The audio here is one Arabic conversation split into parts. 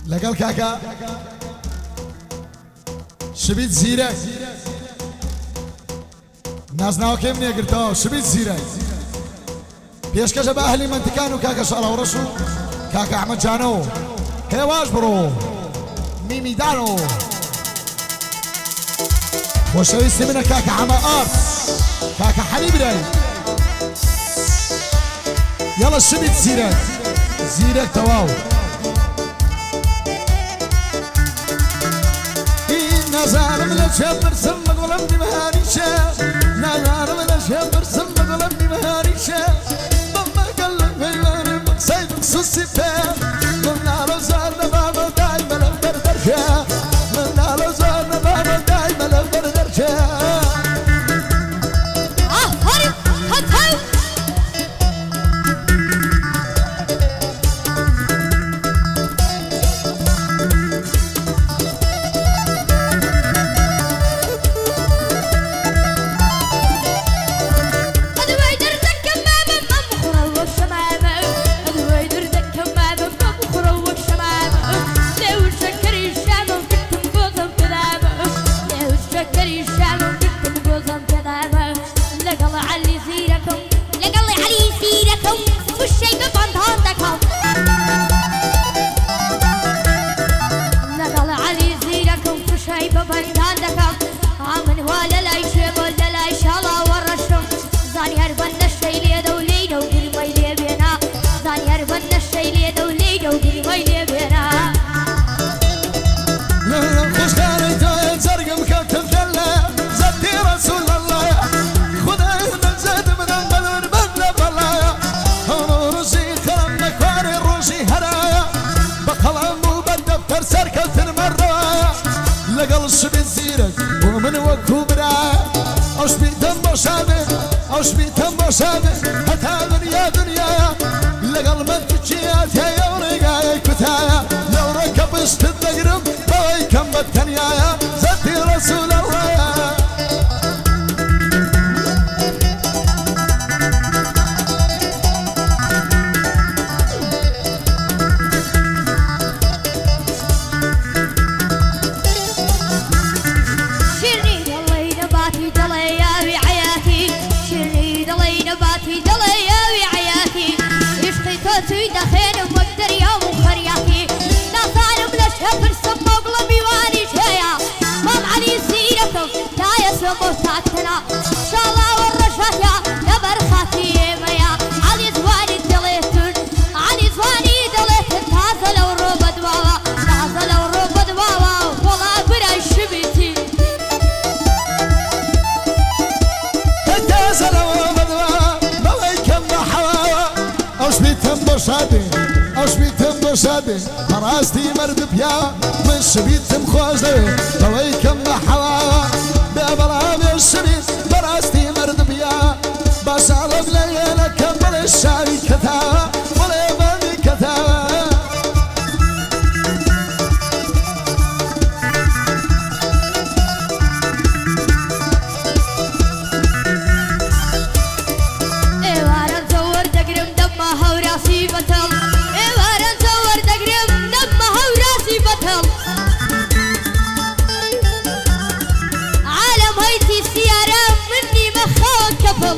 لقال كاكا شبيت زيرك ناس ناوكي مني قرتو شبيت زيرك بيشكش بأهلي منتكانو كاكا شالا ورشو كاكا أحمد جانو هيواش برو ميمي دانو وشوي سمنا كاكا عما أرض كاكا حبيب راي يلا شبيت زيرك زيرك تواو نزار من الشبر سمك ولمني مهاريشة نزار من الشبر سمك ولمني مهاريشة ماما قلب غيراني مقصيد خصوصي فيه من نارو زارنا بابا دايما لفدر درجة من نارو زارنا بابا دايما لفدر درجة هاري هاتاو شبيت زيرك ومن وكبرى أوش بيتم بشابه أوش بيتم بشابه هتا دنيا دنيا لقل ما تجيات يا يورقاي كتايا لو ركبشت الدقرب بوي كم بتنيايا زدي رسول الله دخين ومقدر يوم وخرياتي لا ظالم لشهفر سمو قلبي واني جايا مام علي سيركم لا يسمو ساكتنا ان شاء الله والرشات يا برخاتي ميا علي زواني دليتن علي زواني دليتن تازل وروبد بابا تازل وروبد بابا والله براي شبيتي تازل وروبد بابا بابا كم حواوا أوش بيتم بشابه أوش بيتم بشابه براستي مرد بيا من شبيتم خوزه بوي كم حواوا ببرام الشبيت براستي مرد بيا بشالب ليلة كمل الشاي كتاوا ولا يبني كتاوا عالم هيتي السيارة مني مخون كفل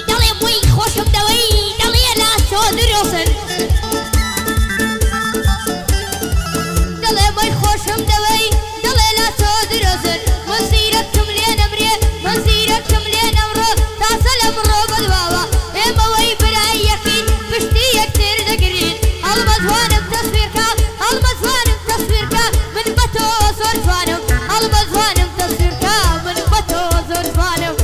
يضلي بوي خوش بدوي يضلي لا صود روسن يضلي بوي خوش بدوي يضلي لا صود روسن مسيرتكم لين امري مسيرتكم لين امرو تاسل امرو بالبابا اما وي براي يقين بشتي كتير دقرين المزوان بتصويرك المزوان بتصويرك من بتو زور زوانم المزوان بتصويرك من بتو زور زوانم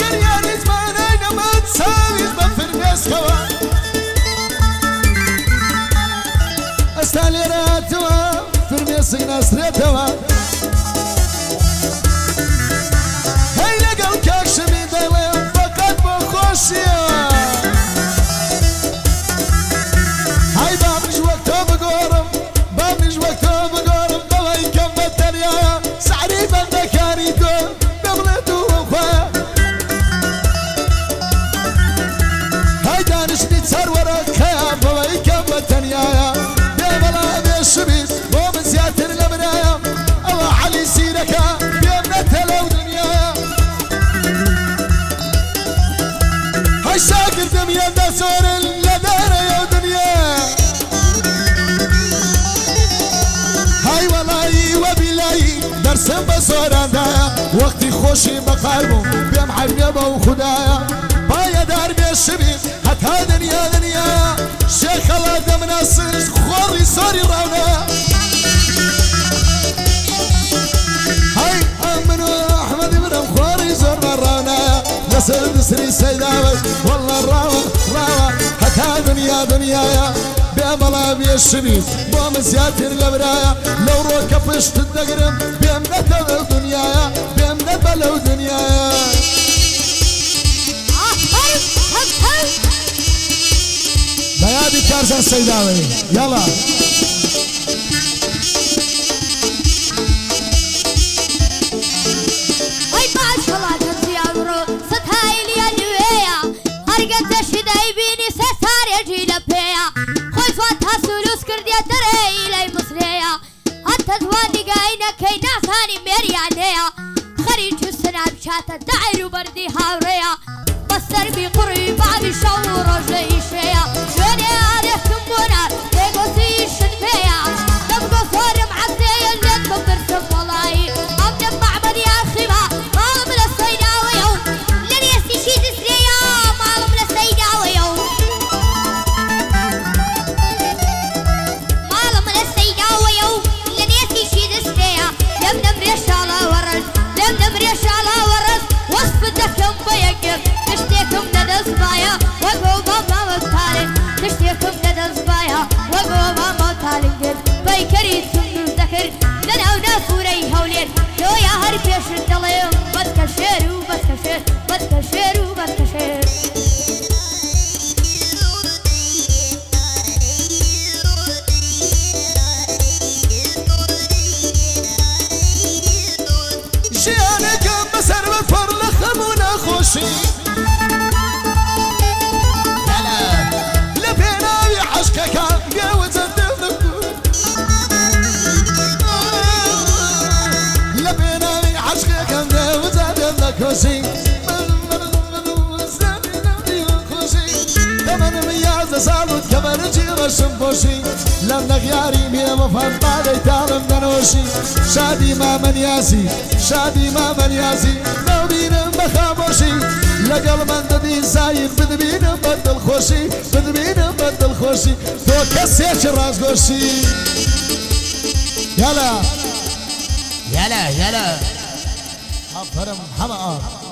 قرياني زمان اينا ما تساوي بفرنس كوا استالي راتوا فرنس ناس راتوا هاي بابنش وقتها بقورم بابنش وقتها بقورم بابا يكمل دنيا دسور لدار يا دنيا هاي والله وبلاي درسم بسوران دايا وقتي خوشي بقلبو بيم حبيبه وخدايا بايا دار بيشبي حتى دنيا دنيا شيخ الله دم ناصر خوري سوري راونا هاي امنو احمد بن خوري زور راونا نسر دسري سيداوي والله راوة راوة حتى دنيا دنيايا بأملا بيشبي بومسياتر لبرايا لو روكا فشت الدقرم بأمنة الدنيايا بأمنة بلو دنيايا بيادي كارزان سيداوي يلا هاي باش الله تنسي عمرو ستهاي لي الويا هرقت الشداي بيني سسار يجي لبيا خوي فاتها سلوس كرديا تري لي مصريا حتى تواني قاينا كي ناساني ميري عليا خريج السنة بشاتة دعير وبردي هاوريا بصر بقري بعد شور وجي شيا شوني عليكم منار يقصي الشنفيا تبقى صور معزي اللي تبرسم والله أبدا معبد يا أخي ما من الصيداوي يوم لن يستشيد سريا ما من الصيداوي يوم ما من الصيداوي يوم لن يستشيد سريا لم نمريش على ورد لم نمريش على ورد وصفتك يوم بيقر تشتيكم ندى صبايا وقوبا ما مطالب تشتيكم ندى صبايا وقوبا ما مطالب بيكري تم ذكر لنا ونافوري هولين لو يا هربيش الدليم بتكشير وبتكشير بتكشير وبتكشير جيانك بسر بالفرل خمونا خوشي يلا لبينا بعشقك جاوز الدفن لبينا بعشقك جاوز الدفن خوشي ثمن مياز صالوت كبر جير الشنبوشي لم نغياري ميا مفضل تعلم دنوشي شادي ما من ياسي شادي ما من ياسي لو بينا مخابوشي لقل من ددي زايد بدبينا بدل خوشي بدبينا بدل خوشي تو كسيش راس غوشي يلا يلا أفرم حما